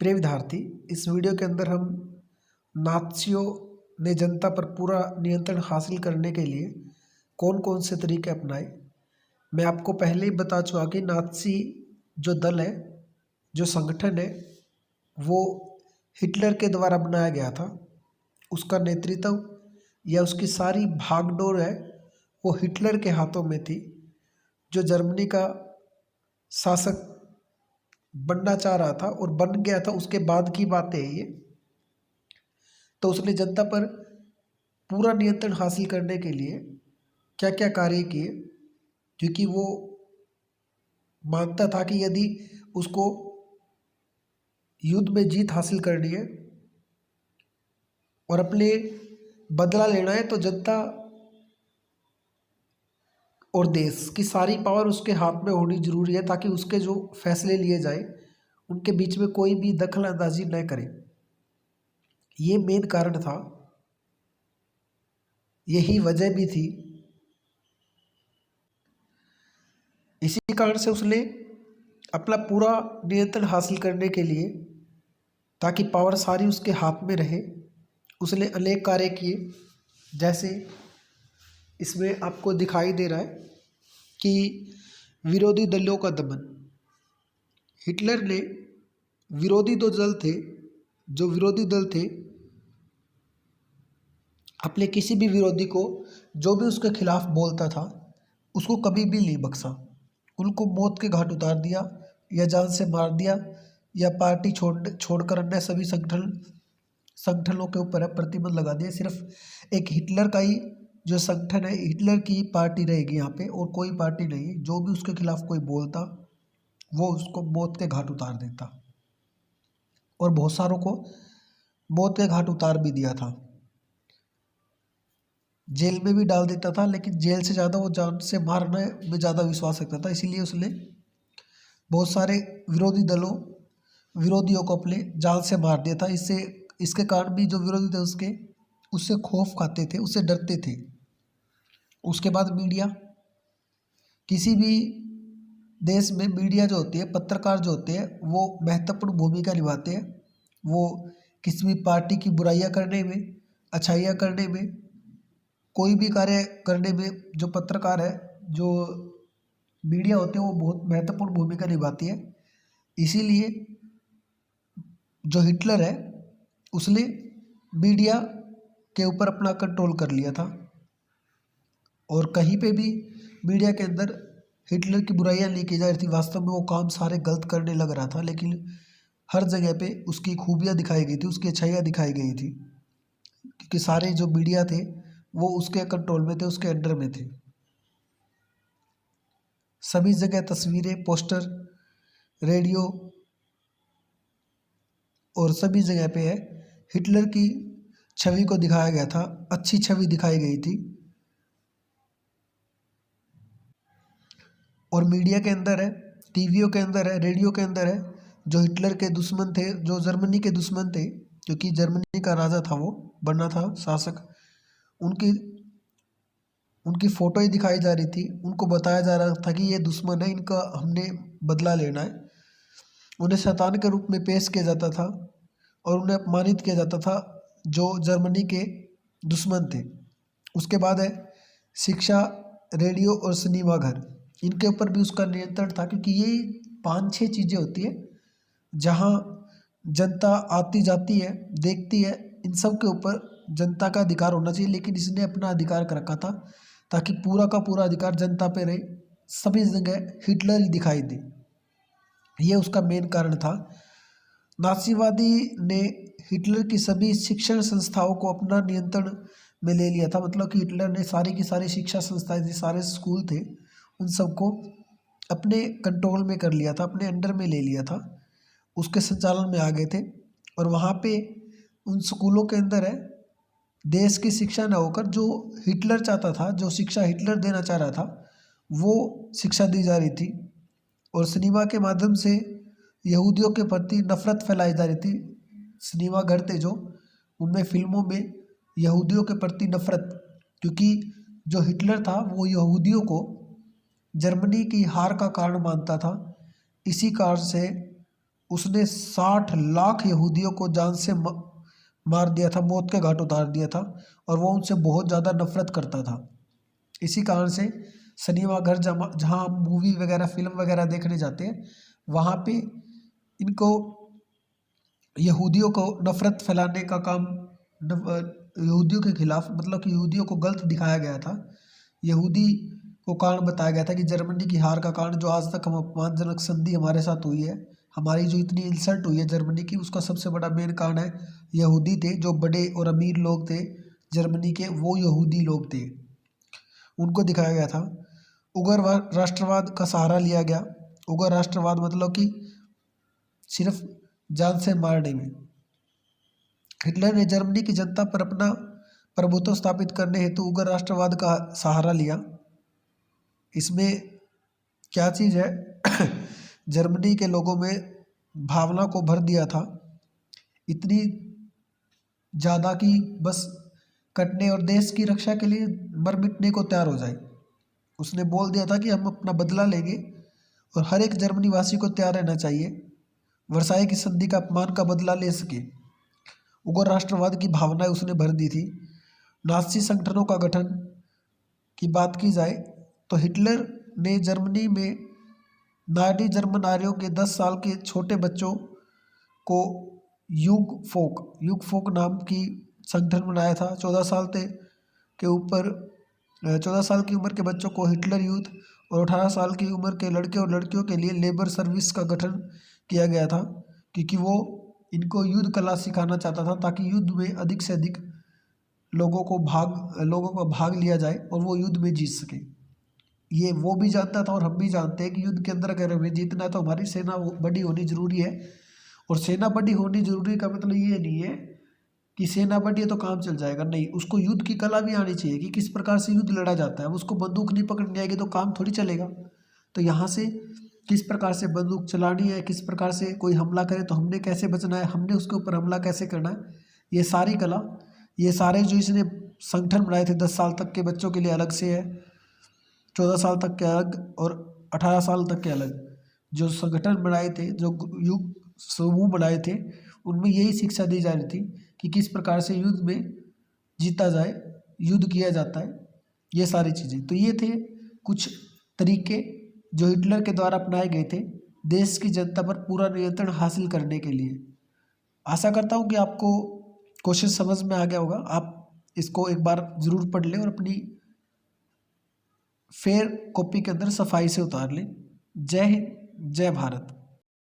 प्रिय विद्यार्थी, इस वीडियो के अंदर हम नात्सियों ने जनता पर पूरा नियंत्रण हासिल करने के लिए कौन कौन से तरीके अपनाए। मैं आपको पहले ही बता चुका कि नात्सी जो दल है, जो संगठन है, वो हिटलर के द्वारा बनाया गया था। उसका नेतृत्व या उसकी सारी भागडोर है वो हिटलर के हाथों में थी, जो जर्मनी का शासक बनना चाह रहा था और बन गया था। उसके बाद की बातें हैं ये। तो उसने जनता पर पूरा नियंत्रण हासिल करने के लिए क्या क्या कार्य किए, क्योंकि वो मानता था कि यदि उसको युद्ध में जीत हासिल करनी है और अपने बदला लेना है तो जनता और देश की सारी पावर उसके हाथ में होनी जरूरी है, ताकि उसके जो फैसले लिए जाए उनके बीच में कोई भी दखल अंदाजी न करे। ये मेन कारण था, यही वजह भी थी। इसी कारण से उसने अपना पूरा नियंत्रण हासिल करने के लिए, ताकि पावर सारी उसके हाथ में रहे, उसने अनेक कार्य किए। जैसे इसमें आपको दिखाई दे रहा है कि विरोधी दलों का दमन। हिटलर ने विरोधी जो विरोधी दल थे, अपने किसी भी विरोधी को, जो भी उसके खिलाफ बोलता था, उसको कभी भी नहीं बख्शा। उनको मौत के घाट उतार दिया, या जान से मार दिया, या पार्टी छोड़कर अन्य सभी संगठनों के ऊपर प्रतिबंध लगा दिया। सिर्फ एक हिटलर का ही जो संगठन है, हिटलर की पार्टी रहेगी यहाँ पे, और कोई पार्टी नहीं है। जो भी उसके खिलाफ कोई बोलता, वो उसको मौत के घाट उतार देता, और बहुत सारों को मौत के घाट उतार भी दिया था। जेल में भी डाल देता था, लेकिन जेल से ज़्यादा वो जान से मारने में ज़्यादा विश्वास रखता था। इसीलिए उसने बहुत सारे विरोधियों को अपने जान से मार दिया था। इसके कारण भी जो विरोधी थे उससे खौफ खाते थे, उससे डरते थे। उसके बाद मीडिया, किसी भी देश में मीडिया जो होती है, पत्रकार जो होते हैं, वो महत्वपूर्ण भूमिका निभाते हैं। वो किसी भी पार्टी की बुराइयां करने में, अच्छाइयाँ करने में, कोई भी कार्य करने में जो पत्रकार है, जो मीडिया होते हैं, वो बहुत महत्वपूर्ण भूमिका निभाती है। इसीलिए जो हिटलर है, उसने मीडिया के ऊपर अपना कंट्रोल कर लिया था, और कहीं पे भी मीडिया के अंदर हिटलर की बुराइयां नहीं की जा रही थी। वास्तव में वो काम सारे गलत करने लग रहा था, लेकिन हर जगह पे उसकी खूबियां दिखाई गई थी, उसकी अच्छाइयाँ दिखाई गई थी, क्योंकि सारे जो मीडिया थे वो उसके कंट्रोल में थे, उसके अंडर में थे। सभी जगह तस्वीरें, पोस्टर, रेडियो और सभी जगह पे है हिटलर की छवि को दिखाया गया था, अच्छी छवि दिखाई गई थी। और मीडिया के अंदर है, टीवियों के अंदर है, रेडियो के अंदर है, जो हिटलर के दुश्मन थे, जो जर्मनी के दुश्मन थे, क्योंकि जर्मनी का राजा था, वो बनना था शासक, उनकी उनकी फ़ोटो ही दिखाई जा रही थी। उनको बताया जा रहा था कि ये दुश्मन है, इनका हमने बदला लेना है। उन्हें शैतान के रूप में पेश किया जाता था, और उन्हें अपमानित किया जाता था, जो जर्मनी के दुश्मन थे। उसके बाद है शिक्षा, रेडियो और सिनेमा घर। इनके ऊपर भी उसका नियंत्रण था, क्योंकि ये 5-6 चीज़ें होती है जहाँ जनता आती जाती है, देखती है। इन सब के ऊपर जनता का अधिकार होना चाहिए, लेकिन इसने अपना अधिकार कर रखा था, ताकि पूरा का पूरा अधिकार जनता पे रहे, सभी जगह हिटलर ही दिखाई दे। ये उसका मेन कारण था। नासीवादी ने हिटलर की सभी शिक्षण संस्थाओं को अपना नियंत्रण में ले लिया था। मतलब कि हिटलर ने सारी की सारी शिक्षा संस्थाएं थी, सारे स्कूल थे, उन सबको अपने कंट्रोल में कर लिया था, अपने अंडर में ले लिया था, उसके संचालन में आ गए थे। और वहाँ पे उन स्कूलों के अंदर है देश की शिक्षा न होकर, जो हिटलर चाहता था, जो शिक्षा हिटलर देना चाह रहा था, वो शिक्षा दी जा रही थी। और सिनेमा के माध्यम से यहूदियों के प्रति नफरत फैलाई जा रही थी। सिनेमा घर थे जो, उनमें फिल्मों में यहूदियों के प्रति नफरत, क्योंकि जो हिटलर था वो यहूदियों को जर्मनी की हार का कारण मानता था। इसी कारण से उसने 60 लाख यहूदियों को जान से मार दिया था, मौत के घाट उतार दिया था, और वो उनसे बहुत ज़्यादा नफरत करता था। इसी कारण से सिनेमा घर जहाँ हम मूवी वगैरह फिल्म वगैरह देखने जाते हैं, वहाँ पे इनको यहूदियों को नफरत फैलाने का काम, यहूदियों के खिलाफ, मतलब कि यहूदियों को गलत दिखाया गया था। यहूदी को कारण बताया गया था कि जर्मनी की हार का कारण जो आज तक हम अपमानजनक संधि हमारे साथ हुई है, हमारी जो इतनी इंसल्ट हुई है जर्मनी की, उसका सबसे बड़ा मेन कारण है यहूदी थे। जो बड़े और अमीर लोग थे जर्मनी के, वो यहूदी लोग थे, उनको दिखाया गया था। उग्र राष्ट्रवाद का सहारा लिया गया। उग्र राष्ट्रवाद मतलब कि सिर्फ जान से मारने में। हिटलर ने जर्मनी की जनता पर अपना प्रभुत्व स्थापित करने हेतु उग्र राष्ट्रवाद का सहारा लिया। इसमें क्या चीज़ है जर्मनी के लोगों में भावना को भर दिया था, इतनी ज़्यादा कि बस कटने और देश की रक्षा के लिए मर मिटने को तैयार हो जाए। उसने बोल दिया था कि हम अपना बदला लेंगे, और हर एक जर्मनी वासी को तैयार रहना चाहिए वर्साई की संधि का अपमान का बदला ले सके। उग्र राष्ट्रवाद की भावनाएं उसने भर दी थी। नाज़ी संगठनों का गठन की बात की जाए तो हिटलर ने जर्मनी में नाज़ी जर्मन नारियों के 10 साल के छोटे बच्चों को युग फोक नाम की संगठन बनाया था। 14 साल के ऊपर 14 साल की उम्र के बच्चों को हिटलर यूथ, और 18 साल की उम्र के लड़के और लड़कियों के लिए लेबर सर्विस का गठन किया गया था, क्योंकि वो इनको युद्ध कला सिखाना चाहता था, ताकि युद्ध में अधिक से अधिक लोगों को भाग लिया जाए और वो युद्ध में जीत सके। ये वो भी जानता था और हम भी जानते हैं कि युद्ध के अंदर अगर हमें जीतना है तो हमारी सेना बड़ी होनी जरूरी है। और सेना बड़ी होनी जरूरी का मतलब ये नहीं है कि सेना बड़ी है तो काम चल जाएगा, नहीं, उसको युद्ध की कला भी आनी चाहिए कि किस प्रकार से युद्ध लड़ा जाता है। अब उसको बंदूक नहीं पकड़नी आएगी तो काम थोड़ी चलेगा। तो यहाँ से किस प्रकार से बंदूक चलानी है, किस प्रकार से कोई हमला करे तो हमने कैसे बचना है, हमने उसके ऊपर हमला कैसे करना है, ये सारी कला, ये सारे जो इसने संगठन बनाए थे 10 साल तक के बच्चों के लिए अलग से है, 14 साल तक के अलग, और 18 साल तक के अलग जो संगठन बनाए थे, जो युग समूह बनाए थे, उनमें यही शिक्षा दी जा रही थी कि किस प्रकार से युद्ध में जीता जाए, युद्ध किया जाता है, ये सारी चीज़ें। तो ये थे कुछ तरीके जो हिटलर के द्वारा अपनाए गए थे देश की जनता पर पूरा नियंत्रण हासिल करने के लिए। आशा करता हूँ कि आपको क्वेश्चन समझ में आ गया होगा। आप इसको एक बार ज़रूर पढ़ लें और अपनी फेयर कॉपी के अंदर सफाई से उतार लें। जय हिंद, जय भारत।